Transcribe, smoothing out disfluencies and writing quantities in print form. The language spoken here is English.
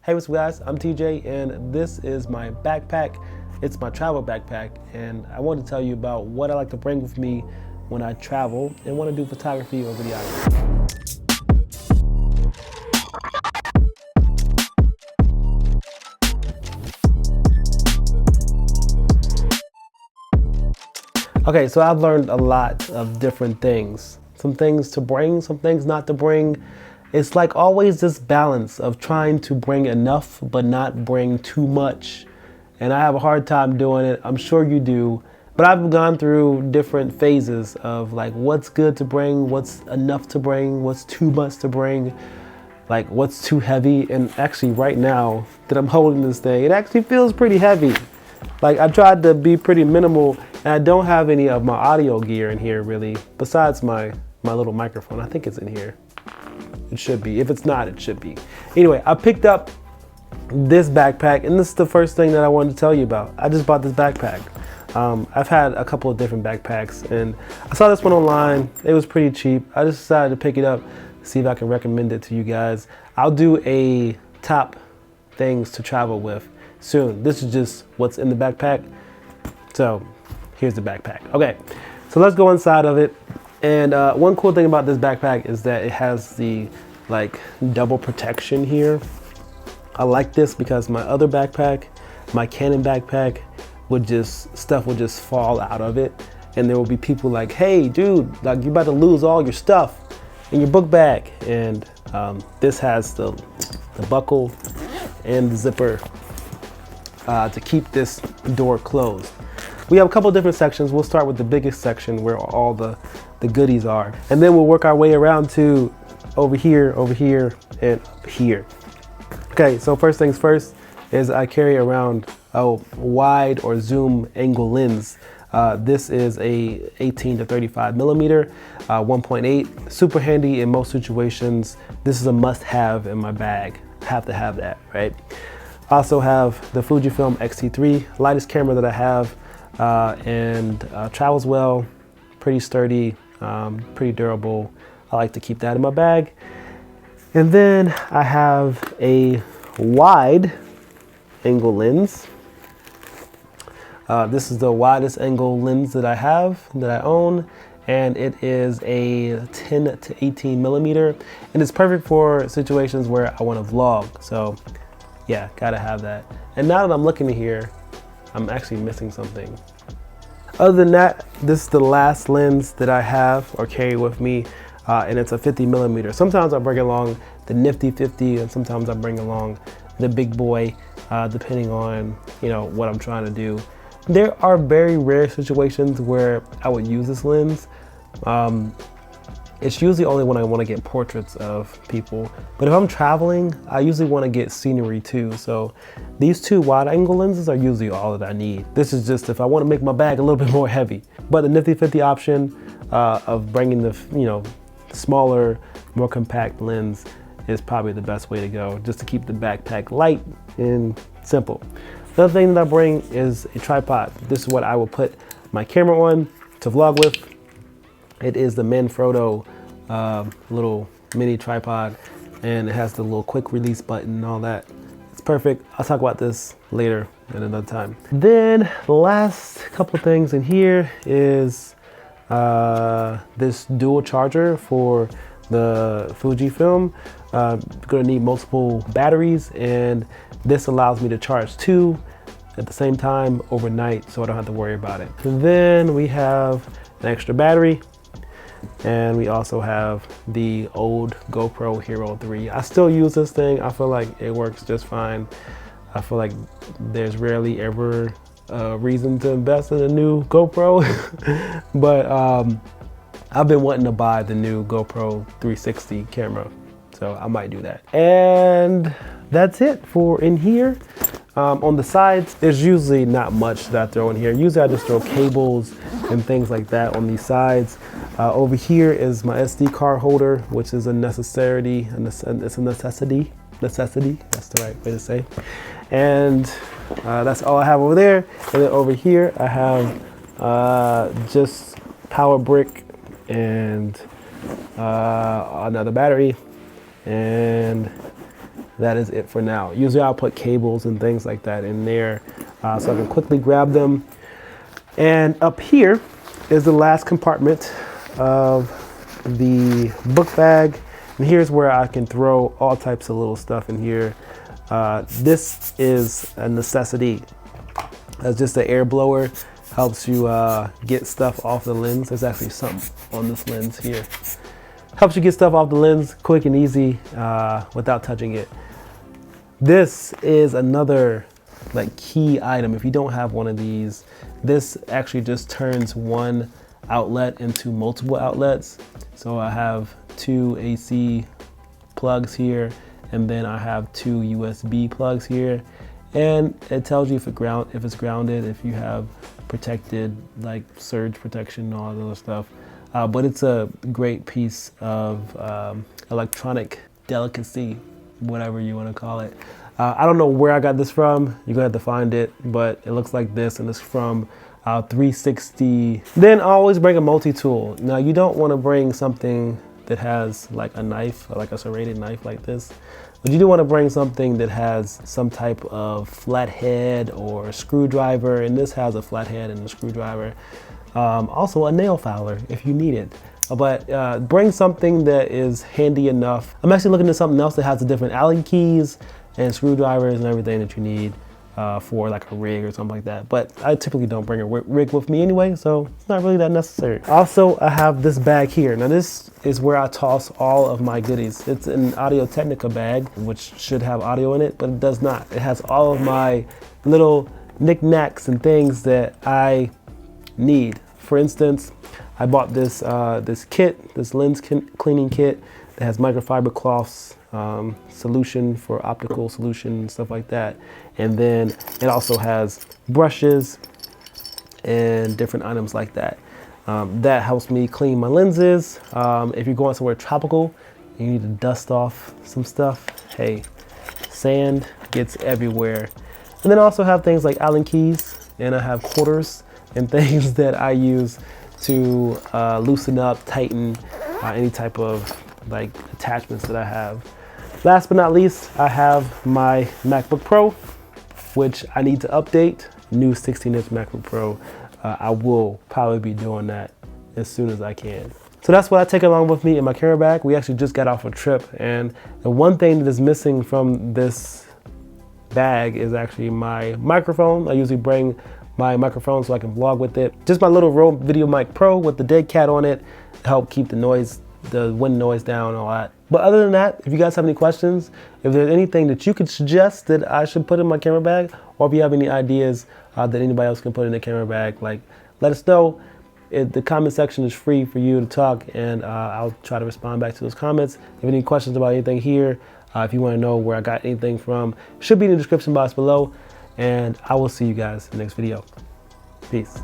Hey, what's up guys? I'm TJ and this is my backpack. It's my travel backpack and I want to tell you about what I like to bring with me when I travel and want to do photography or videography. Okay, so I've learned a lot of different things. Some things to bring, some things not to bring. It's like always this balance of trying to bring enough but not bring too much. And I have a hard time doing it. I'm sure you do. But I've gone through different phases of like what's good to bring, what's enough to bring, what's too much to bring, like what's too heavy. And actually right now that I'm holding this thing, it actually feels pretty heavy. Like I tried to be pretty minimal and I don't have any of my audio gear in here really, besides my little microphone. I think it's in here. It should be. If it's not, it should be. Anyway, I picked up this backpack and this is the first thing that I wanted to tell you about. I just bought this backpack. I've had a couple of different backpacks and I saw this one online. It was pretty cheap. I just decided to pick it up, see if I can recommend it to you guys. I'll do a top things to travel with soon. This is just what's in the backpack. So here's the backpack. Okay, so let's go inside of it. And one cool thing about this backpack is that it has the like double protection here. I like this because my other backpack, my Canon backpack, stuff would just fall out of it. And there will be people like, hey dude, like you're about to lose all your stuff in your book bag. And this has the buckle and the zipper to keep this door closed. We have a couple of different sections. We'll start with the biggest section where all the goodies are. And then we'll work our way around to over here, and up here. Okay, so first things first is I carry around a wide or zoom angle lens. This is a 18 to 35 millimeter, 1.8, super handy in most situations. This is a must have in my bag. Have to have that, right? I also have the Fujifilm X-T3, lightest camera that I have, and travels well, pretty sturdy, pretty durable. I like to keep that in my bag. And then I have a wide angle lens. This is the widest angle lens that I have, that I own, and it is a 10 to 18 millimeter, and it's perfect for situations where I want to vlog. So yeah, gotta have that. And now that I'm looking at here, I'm actually missing something. Other than that, this is the last lens that I have or carry with me, and it's a 50 millimeter. Sometimes I bring along the nifty 50, and sometimes I bring along the big boy, depending on what I'm trying to do. There are very rare situations where I would use this lens. It's usually only when I want to get portraits of people. But if I'm traveling, I usually want to get scenery too. So these two wide angle lenses are usually all that I need. This is just if I want to make my bag a little bit more heavy. But the nifty 50 option of bringing the smaller, more compact lens is probably the best way to go, just to keep the backpack light and simple. Another thing that I bring is a tripod. This is what I will put my camera on to vlog with. It is the Manfrotto little mini tripod, and it has the little quick release button and all that. It's perfect. I'll talk about this later at another time. Then the last couple of things in here is this dual charger for the Fujifilm. Gonna need multiple batteries, and this allows me to charge two at the same time overnight, so I don't have to worry about it. And then we have an extra battery, and we also have the old GoPro Hero 3. I still use this thing. I feel like it works just fine. I feel like there's rarely ever a reason to invest in a new GoPro, but I've been wanting to buy the new GoPro 360 camera, so I might do that. And that's it for in here. On the sides, there's usually not much that I throw in here. Usually I just throw cables and things like that on these sides. Over here is my SD card holder, which is a necessity. It's a necessity. That's the right way to say. And that's all I have over there. And then over here, I have just power brick and another battery and that is it for now. Usually I'll put cables and things like that in there so I can quickly grab them. And up here is the last compartment of the book bag. And here's where I can throw all types of little stuff in here. This is a necessity. That's just an air blower. Helps you get stuff off the lens. There's actually something on this lens here. Helps you get stuff off the lens quick and easy without touching it. This is another like key item. If you don't have one of these, this actually just turns one outlet into multiple outlets. So I have 2 AC plugs here, and then I have 2 USB plugs here. And it tells you if it's grounded, if you have protected like surge protection and all that other stuff. But it's a great piece of electronic delicacy, whatever you want to call it. I don't know where I got this from. You're gonna have to find it, but it looks like this, and it's from 360. Then always bring a multi-tool. Now you don't want to bring something that has like a knife, like a serrated knife like this, but you do want to bring something that has some type of flathead or screwdriver, and this has a flathead and a screwdriver. Also a nail filer if you need it. But bring something that is handy enough. I'm actually looking at something else that has the different Allen keys and screwdrivers and everything that you need for like a rig or something like that. But I typically don't bring a rig with me anyway, so it's not really that necessary. Also, I have this bag here. Now this is where I toss all of my goodies. It's an Audio-Technica bag, which should have audio in it, but it does not. It has all of my little knickknacks and things that I need. For instance, I bought this this lens cleaning kit that has microfiber cloths, solution for optical solution and stuff like that. And then it also has brushes and different items like that. That helps me clean my lenses. If you're going somewhere tropical, you need to dust off some stuff. Hey, sand gets everywhere. And then I also have things like Allen keys, and I have quarters and things that I use to loosen up, tighten any type of like attachments that I have. Last but not least, I have my MacBook Pro, which I need to update. New 16-inch MacBook Pro. I will probably be doing that as soon as I can. So that's what I take along with me in my camera bag. We actually just got off a trip, and the one thing that is missing from this bag is actually my microphone. I usually bring my microphone so I can vlog with it. Just my little Rode VideoMic Pro with the dead cat on it to help keep the noise, the wind noise down and all that. But other than that, if you guys have any questions, if there's anything that you could suggest that I should put in my camera bag, or if you have any ideas that anybody else can put in the camera bag, like let us know. The comment section is free for you to talk, and I'll try to respond back to those comments. If you have any questions about anything here, if you want to know where I got anything from, it should be in the description box below. And I will see you guys in the next video. Peace.